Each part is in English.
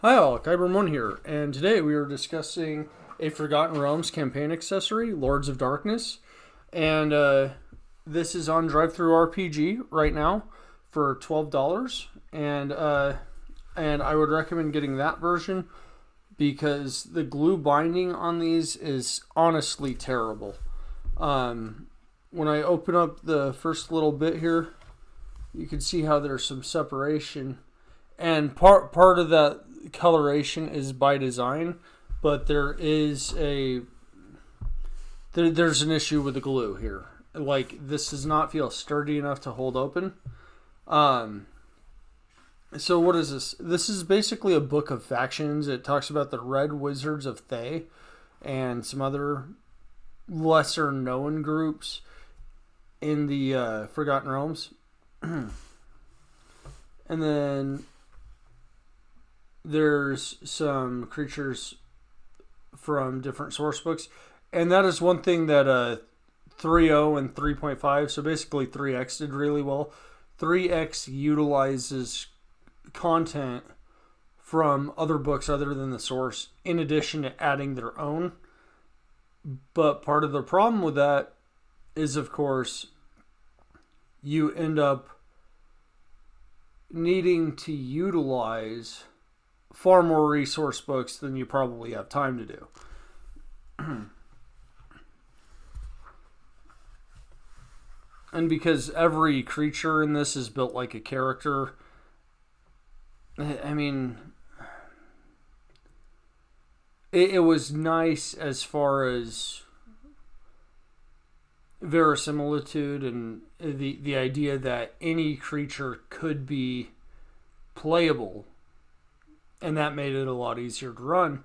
Hi all, Kyber1 here, and today we are discussing a Forgotten Realms campaign accessory, Lords of Darkness, and this is on DriveThruRPG right now for $12, and I would recommend getting that version because the glue binding on these is honestly terrible. When I open up the first little bit here, you can see how there's some separation, and part of that coloration is by design, but there's an issue with the glue here. Like, this does not feel sturdy enough to hold open. So what is this? This is basically a book of factions. It talks about the Red Wizards of Thay and some other lesser known groups in the Forgotten Realms. And then there's some creatures from different source books. And that is one thing that 3.0 and 3.5, so basically 3X did really well. 3X utilizes content from other books other than the source, in addition to adding their own. But part of the problem with that is, of course, you end up needing to utilize far more resource books than you probably have time to do. And because every creature in this is built like a character, I mean, it was nice as far as verisimilitude and the idea that any creature could be playable, and that made it a lot easier to run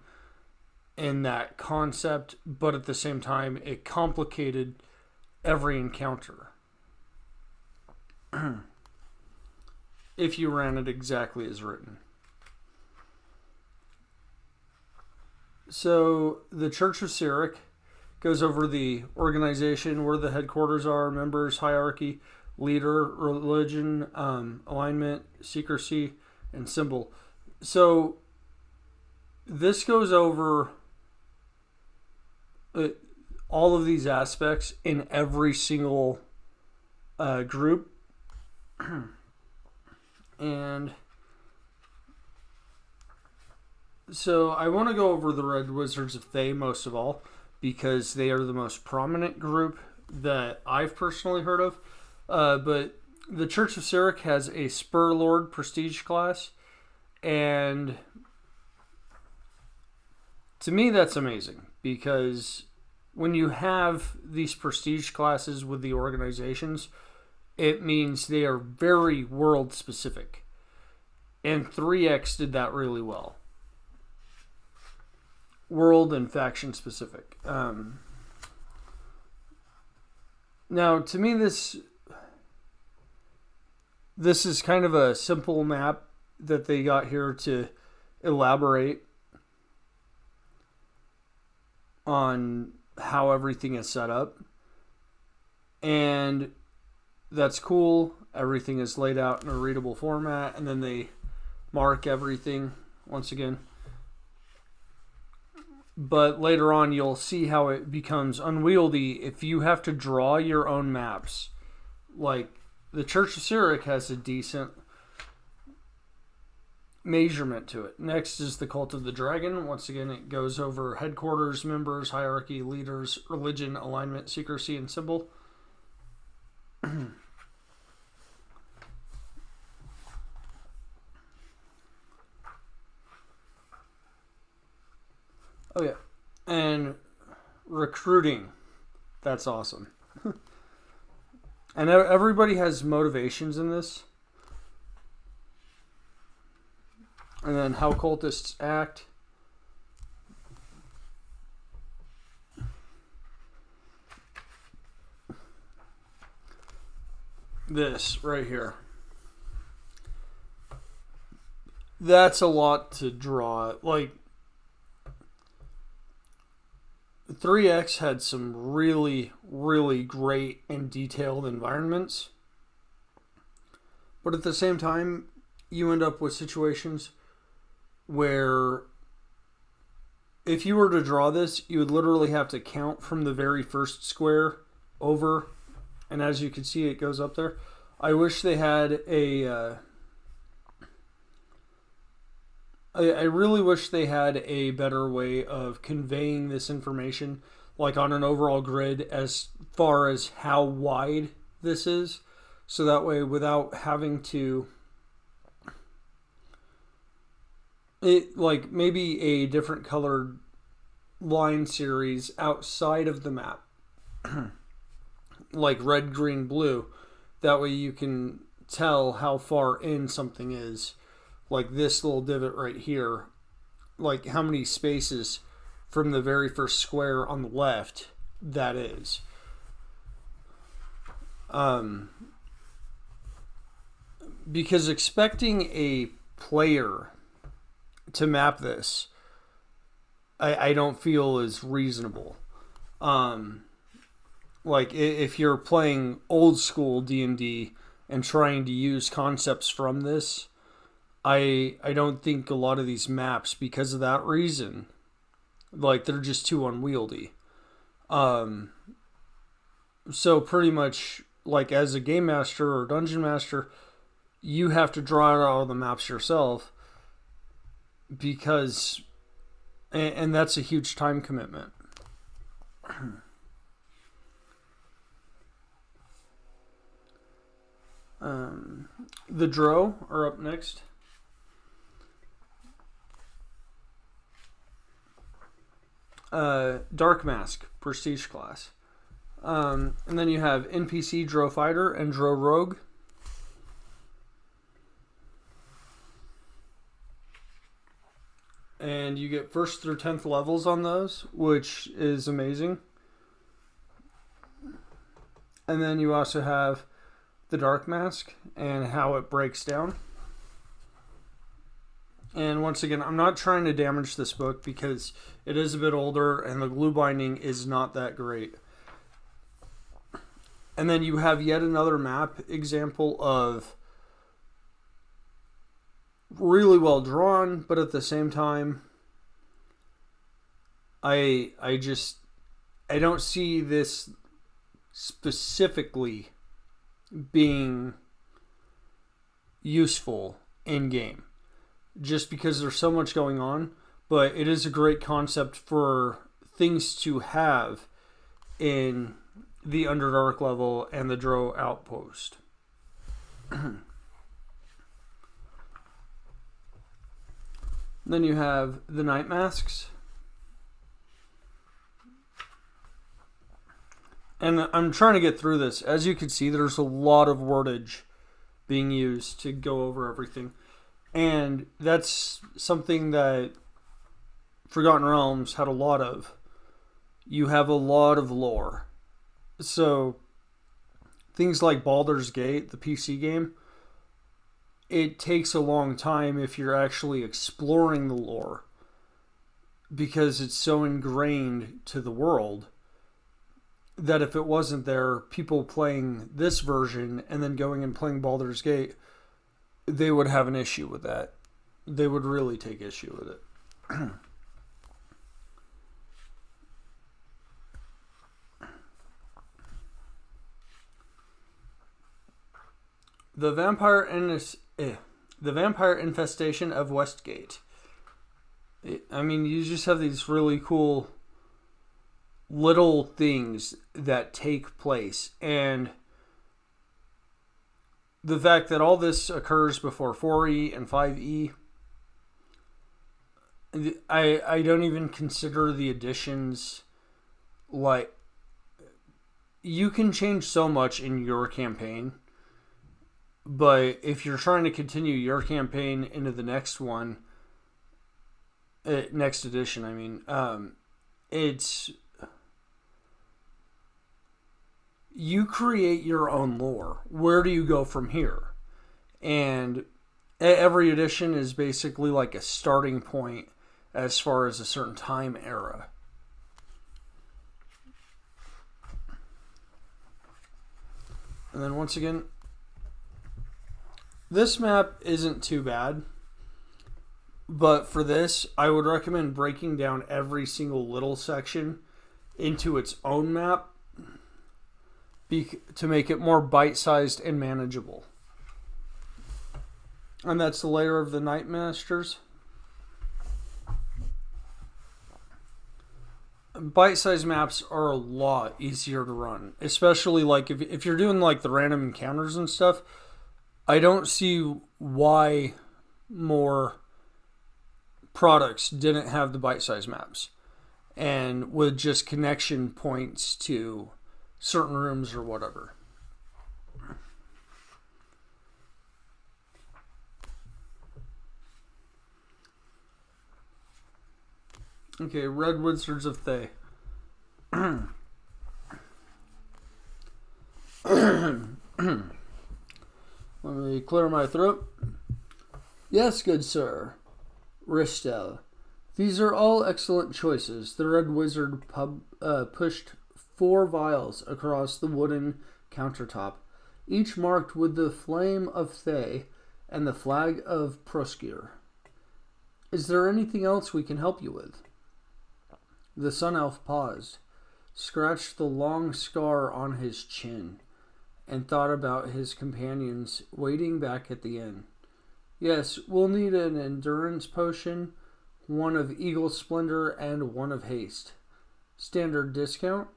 in that concept, but at the same time it complicated every encounter if you ran it exactly as written. So the Church of Cyric goes over the organization, where the headquarters are, members, hierarchy, leader, religion, alignment, secrecy, and symbol. So this goes over all of these aspects in every single group. And so I want to go over the Red Wizards of Thay most of all, because they are the most prominent group that I've personally heard of. But the Church of Cyric has a Spur Lord prestige class, and to me that's amazing, because when you have these prestige classes with the organizations, it means they are very world specific, and 3X did that really well. World and faction specific. Now, to me, this is kind of a simple map that they got here to elaborate on how everything is set up, and that's cool. Everything is laid out in a readable format, and then they mark everything once again. But later on, you'll see how it becomes unwieldy if you have to draw your own maps. Like, the Church of Cyric has a decent measurement to it. Next is the Cult of the Dragon. Once again, it goes over headquarters, members, hierarchy, leaders, religion, alignment, secrecy, and symbol. Oh yeah, and recruiting. That's awesome. And everybody has motivations in this. And then how cultists act. This right here. That's a lot to draw. Like, 3X had some really, really great and detailed environments. But at the same time, you end up with situations where if you were to draw this, you would literally have to count from the very first square over, and as you can see, it goes up there. I wish they had I really wish they had a better way of conveying this information, like on an overall grid as far as how wide this is, so that way without having to like maybe a different colored line series outside of the map like red, green, blue, that way you can tell how far in something is, like this little divot right here, like how many spaces from the very first square on the left that is. Because expecting a player to map this, I don't feel is reasonable. Like if you're playing old school D&D and trying to use concepts from this, I don't think a lot of these maps, because of that reason, like they're just too unwieldy. So pretty much like as a game master or dungeon master, you have to draw out all the maps yourself, because and that's a huge time commitment. The Drow are up next. Dark Mask, Prestige class. And then you have NPC Drow Fighter and Drow Rogue. And you get 1st through 10th levels on those, which is amazing. And then you also have the Dark Mask and how it breaks down. And once again, I'm not trying to damage this book because it is a bit older and the glue binding is not that great. And then you have yet another map example of really well drawn, but at the same time, I don't see this specifically being useful in game, just because there's so much going on. But it is a great concept for things to have in the Underdark level and the Drow outpost. Then you have the Night Masks. And I'm trying to get through this. As you can see, there's a lot of wordage being used to go over everything. And that's something that Forgotten Realms had a lot of. You have a lot of lore. So, things like Baldur's Gate, the PC game, it takes a long time if you're actually exploring the lore, because it's so ingrained to the world that if it wasn't there, people playing this version and then going and playing Baldur's Gate, they would have an issue with that. They would really take issue with it. The Vampire Infestation of Westgate. I mean, you just have these really cool little things that take place, and the fact that all this occurs before 4E and 5E, I don't even consider the additions. Like, you can change so much in your campaign, but if you're trying to continue your campaign into the next one, next edition, I mean, it's, you create your own lore. Where do you go from here? And every edition is basically like a starting point as far as a certain time era. And then once again, this map isn't too bad. But for this, I would recommend breaking down every single little section into its own map to make it more bite-sized and manageable. And that's the layer of the Night Masters. Bite-sized maps are a lot easier to run, especially like if you're doing like the random encounters and stuff. I don't see why more products didn't have the bite-sized maps and with just connection points to certain rooms or whatever. Okay, Red Wizards of Thay. Let me clear my throat. Yes, good sir. Ristel. These are all excellent choices. The Red Wizard pushed 4 vials across the wooden countertop, each marked with the flame of Thay and the flag of Proskir. Is there anything else we can help you with? The Sun Elf paused, scratched the long scar on his chin, and thought about his companions waiting back at the inn. Yes, we'll need an endurance potion, one of Eagle Splendor, and one of Haste. Standard discount?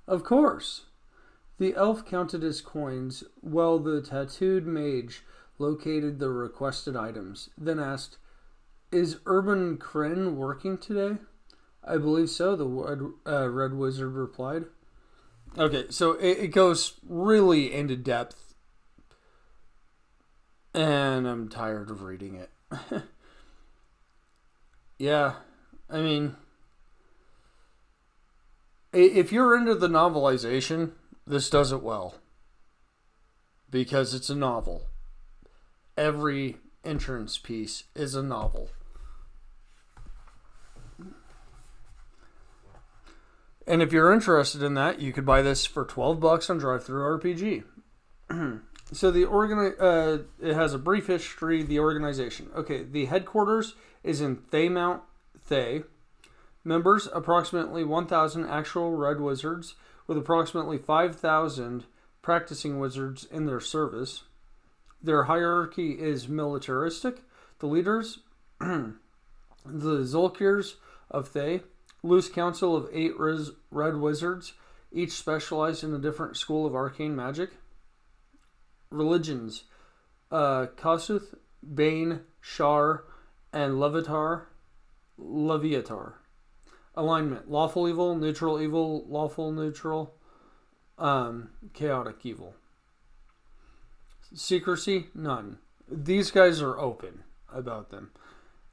Of course. The elf counted his coins while the tattooed mage located the requested items, then asked, Is Urban Kryn working today? I believe so, the Red Wizard replied. Okay, so it goes really into depth, and I'm tired of reading it. Yeah, I mean, if you're into the novelization, this does it well. Because it's a novel. Every entrance piece is a novel. And if you're interested in that, you could buy this for $12 on DriveThruRPG. So it has a brief history. The organization. Okay, the headquarters is in Thaymount, Thay. Members approximately 1,000 actual Red Wizards, with approximately 5,000 practicing wizards in their service. Their hierarchy is militaristic. The leaders, the Zulkirs of Thay. Loose council of 8 Red Wizards, each specialized in a different school of arcane magic. Religions: Kasuth, Bane, Shar, and Leviatar. Alignment: lawful evil, lawful neutral, chaotic evil. Secrecy: none. These guys are open about them.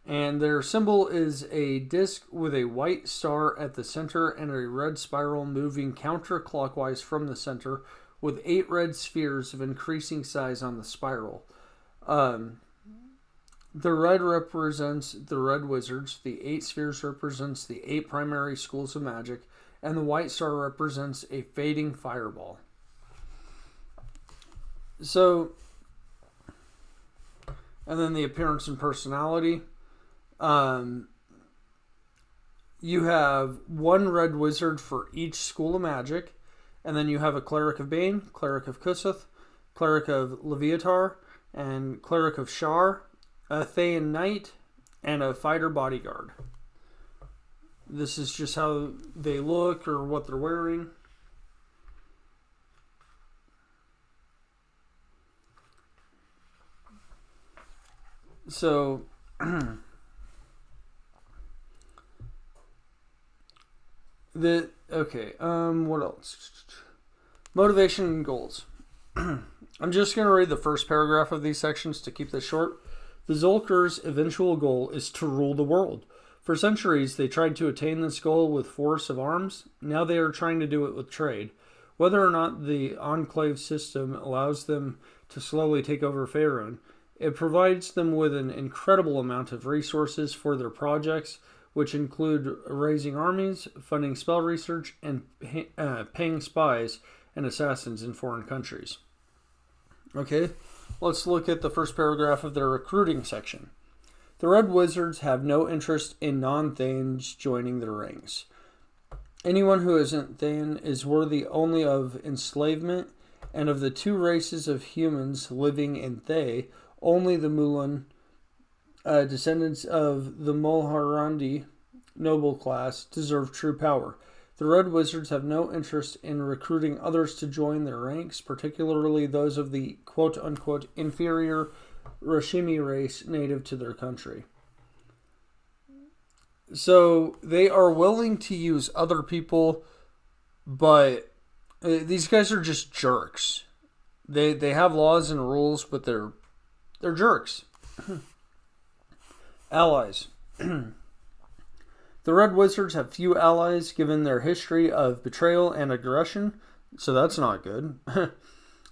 And their symbol is a disc with a white star at the center and a red spiral moving counterclockwise from the center, with 8 red spheres of increasing size on the spiral. The red represents the Red Wizards, the 8 spheres represents the 8 primary schools of magic, and the white star represents a fading fireball. So, and then the appearance and personality. You have 1 Red Wizard for each school of magic, and then you have a Cleric of Bane, Cleric of Kasuth, Cleric of Leviatar, and Cleric of Shar, a Thayan Knight, and a Fighter Bodyguard. This is just how they look or what they're wearing. So, what else? Motivation and goals. I'm just going to read the first paragraph of these sections to keep this short. The Zulkir's eventual goal is to rule the world. For centuries, they tried to attain this goal with force of arms. Now they are trying to do it with trade. Whether or not the Enclave system allows them to slowly take over Faerun, it provides them with an incredible amount of resources for their projects, which include raising armies, funding spell research, and paying spies and assassins in foreign countries. Okay, let's look at the first paragraph of their recruiting section. The Red Wizards have no interest in non-Thanes joining their ranks. Anyone who isn't Thane is worthy only of enslavement, and of the two races of humans living in Thay, only the Mulan, descendants of the Mulharandi noble class, deserve true power. The Red Wizards have no interest in recruiting others to join their ranks, particularly those of the quote-unquote inferior Rashimi race native to their country. So they are willing to use other people, but these guys are just jerks. They have laws and rules, but they're jerks. Allies. The Red Wizards have few allies given their history of betrayal and aggression, so that's not good.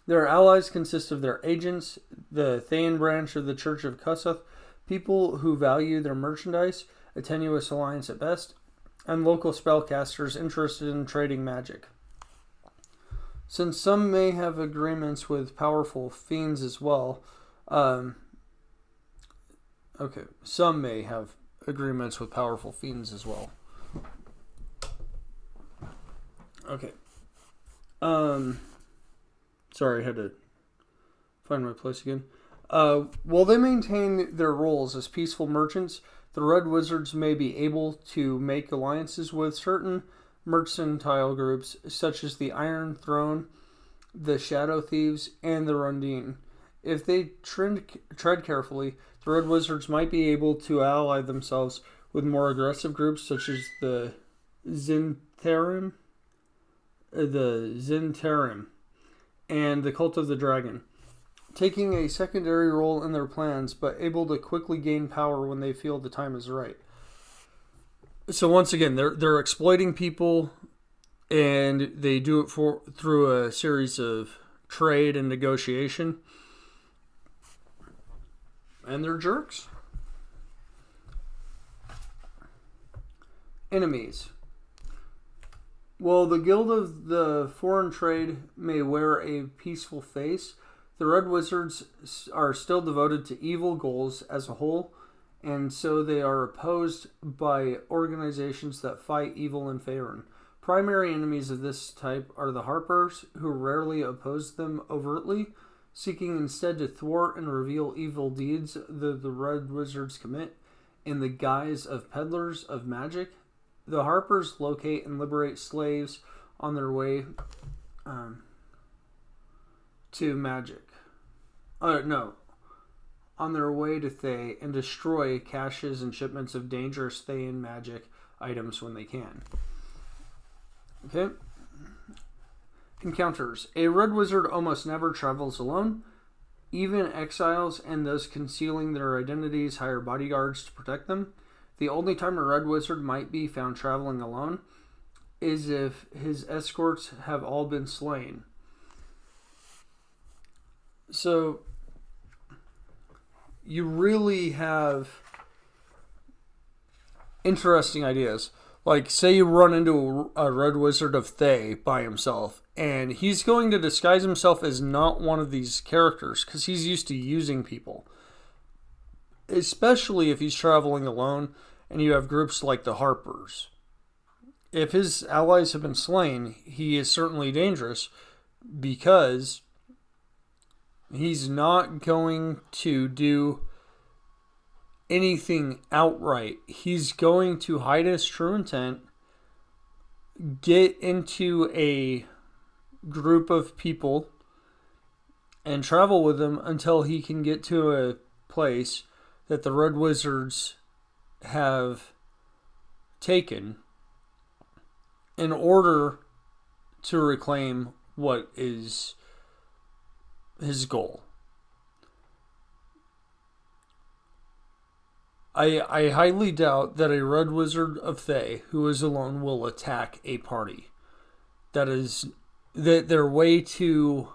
Their allies consist of their agents, the Thane branch of the Church of Kussath, people who value their merchandise, a tenuous alliance at best, and local spellcasters interested in trading magic. Since some may have agreements with powerful fiends as well, some may have agreements with powerful fiends as well. Okay. Sorry, I had to find my place again. While they maintain their roles as peaceful merchants, the Red Wizards may be able to make alliances with certain mercantile groups, such as the Iron Throne, the Shadow Thieves, and the Rundine. If they tread carefully, the Red Wizards might be able to ally themselves with more aggressive groups, such as the Zinterim, and the Cult of the Dragon, taking a secondary role in their plans, but able to quickly gain power when they feel the time is right. So once again, they're exploiting people, and they do it through a series of trade and negotiation. And they're jerks. Enemies. While the Guild of the Foreign Trade may wear a peaceful face, the Red Wizards are still devoted to evil goals as a whole, and so they are opposed by organizations that fight evil in Faerun. Primary enemies of this type are the Harpers, who rarely oppose them overtly, seeking instead to thwart and reveal evil deeds that the Red Wizards commit in the guise of peddlers of magic. The Harpers locate and liberate slaves on their way to magic. On their way to Thay, and destroy caches and shipments of dangerous Thayan magic items when they can. Okay. Encounters. A Red Wizard almost never travels alone. Even exiles and those concealing their identities hire bodyguards to protect them. The only time a Red Wizard might be found traveling alone is if his escorts have all been slain. So, you really have interesting ideas. Like, say you run into a Red Wizard of Thay by himself, and he's going to disguise himself as not one of these characters, because he's used to using people. Especially if he's traveling alone, and you have groups like the Harpers. If his allies have been slain, he is certainly dangerous, because he's not going to do anything outright. He's going to hide his true intent, get into a group of people, and travel with them until he can get to a place that the Red Wizards have taken in order to reclaim what is his goal. I highly doubt that a Red Wizard of Thay who is alone will attack a party. They're way too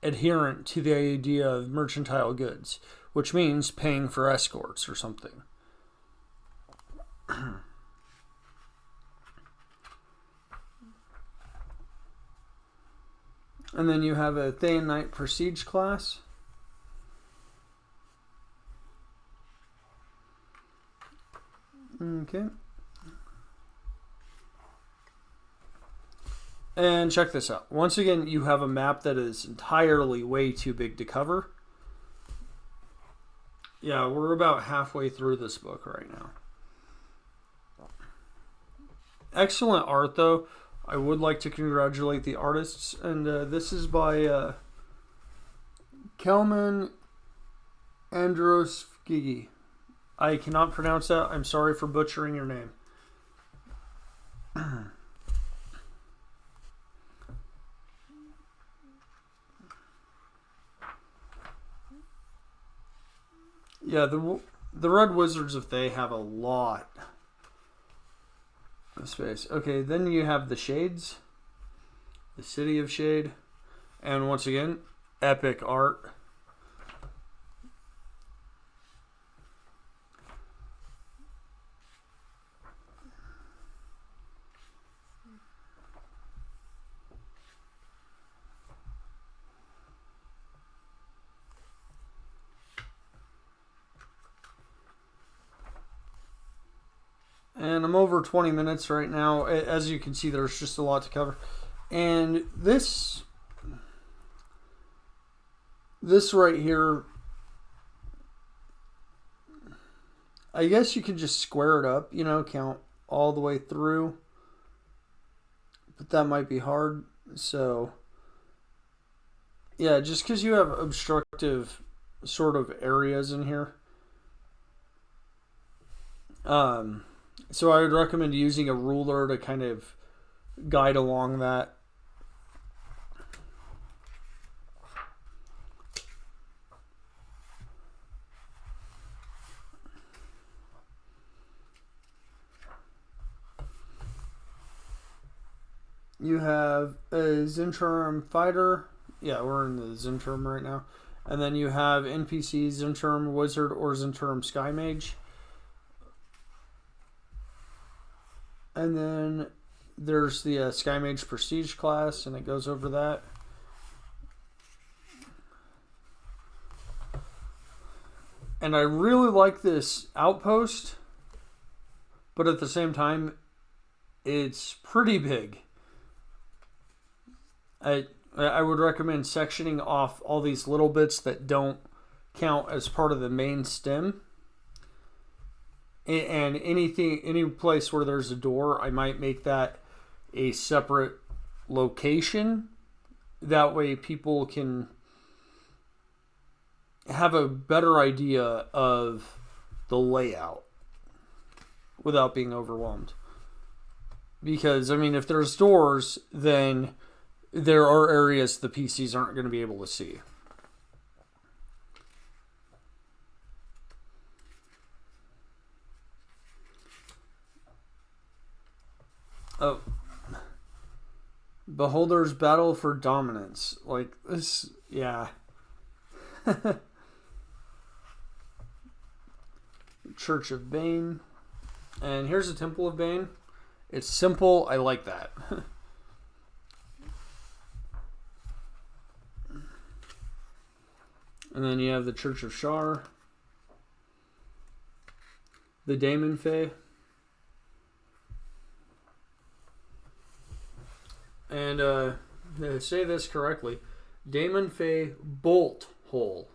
adherent to the idea of mercantile goods, which means paying for escorts or something. And then you have a Thayan Knight Prestige class. Okay. And check this out. Once again, you have a map that is entirely way too big to cover. Yeah, we're about halfway through this book right now. Excellent art, though. I would like to congratulate the artists. And this is by Kelman Androsfgigi. I cannot pronounce that. I'm sorry for butchering your name. Yeah, the Red Wizards of Thay have a lot of space. Okay, then you have the Shades, the City of Shade, and once again, epic art. And I'm over 20 minutes right now. As you can see, there's just a lot to cover. And this right here, I guess you could just square it up, count all the way through. But that might be hard. So, yeah, just because you have obstructive sort of areas in here. So I would recommend using a ruler to kind of guide along that. You have a Zentrum fighter. Yeah, we're in the Zentrum right now. And then you have NPC Zentrum Wizard or Zentrum Sky Mage. And then there's the Sky Mage Prestige class, and it goes over that. And I really like this outpost, but at the same time, it's pretty big. I would recommend sectioning off all these little bits that don't count as part of the main stem. And any place where there's a door, I might make that a separate location. That way people can have a better idea of the layout without being overwhelmed. Because, if there's doors, then there are areas the PCs aren't going to be able to see. Oh. Beholder's Battle for Dominance. Like this, yeah. Church of Bane. And here's the Temple of Bane. It's simple. I like that. And then you have the Church of Shar. The Daemon Fae. And to say this correctly, Daemon Fae Bolt Hole.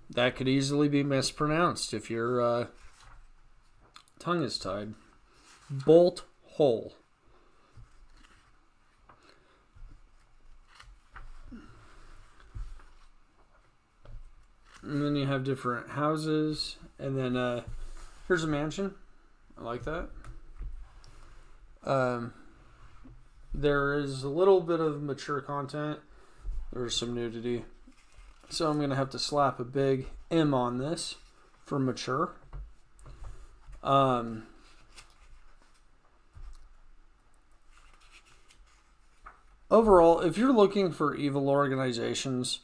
That could easily be mispronounced if your tongue is tied. Bolt Hole. And then you have different houses. And then here's a mansion. I like that. There is a little bit of mature content. There's some nudity. So I'm going to have to slap a big M on this for mature. Overall, if you're looking for evil organizations,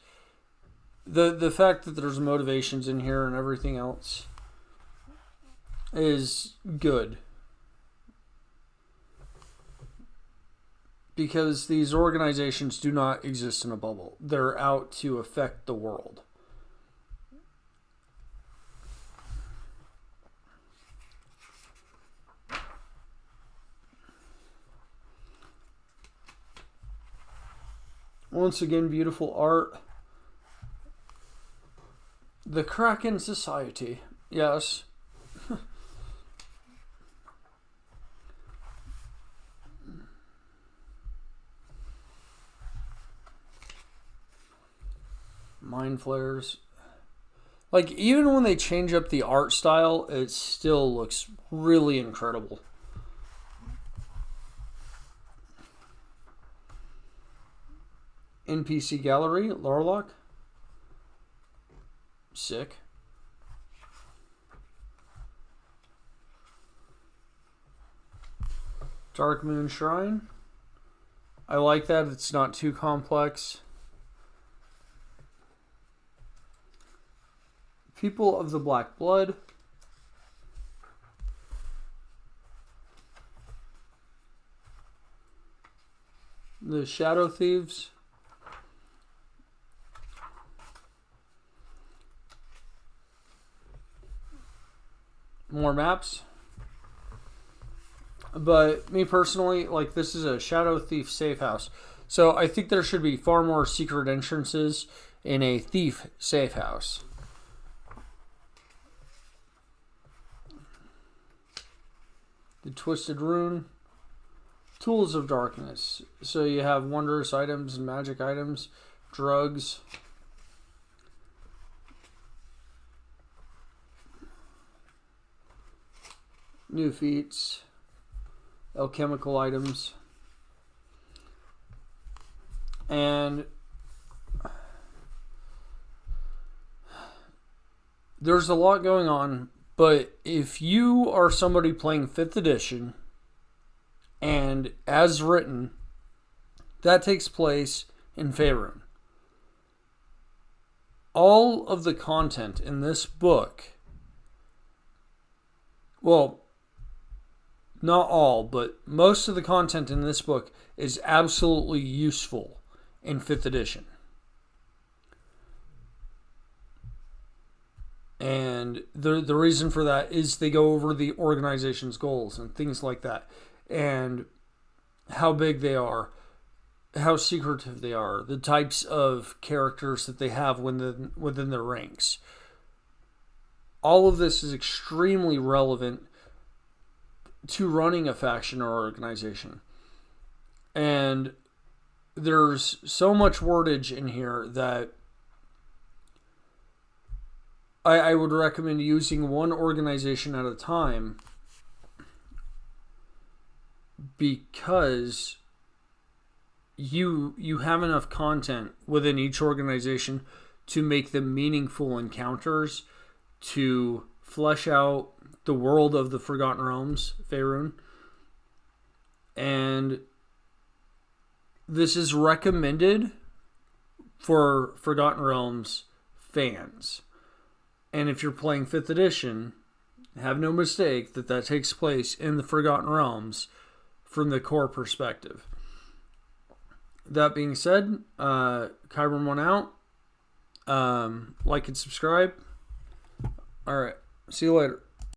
the fact that there's motivations in here and everything else is good. Because these organizations do not exist in a bubble. They're out to affect the world. Once again, beautiful art. The Kraken Society. Yes. Mind flares. Like, even when they change up the art style, it still looks really incredible. NPC Gallery, Lorlock. Sick. Dark Moon Shrine. I like that. It's not too complex. People of the Black Blood. The Shadow Thieves. More maps. But me personally, like, this is a Shadow Thief safe house. So I think there should be far more secret entrances in a thief safe house. The Twisted Rune. Tools of Darkness. So you have wondrous items and magic items. Drugs. New feats. Alchemical items. And there's a lot going on, but if you are somebody playing 5th edition, and as written, that takes place in Faerun. All of the content in this book, well, not all, but most of the content in this book is absolutely useful in 5th edition. And the reason for that is they go over the organization's goals and things like that. And how big they are, how secretive they are, the types of characters that they have within their ranks. All of this is extremely relevant to running a faction or organization. And there's so much wordage in here that I would recommend using one organization at a time, because you have enough content within each organization to make them meaningful encounters, to flesh out the world of the Forgotten Realms, Faerun. And this is recommended for Forgotten Realms fans. And if you're playing 5th edition, have no mistake that takes place in the Forgotten Realms from the core perspective. That being said, Kyron went out. Like and subscribe. Alright, see you later.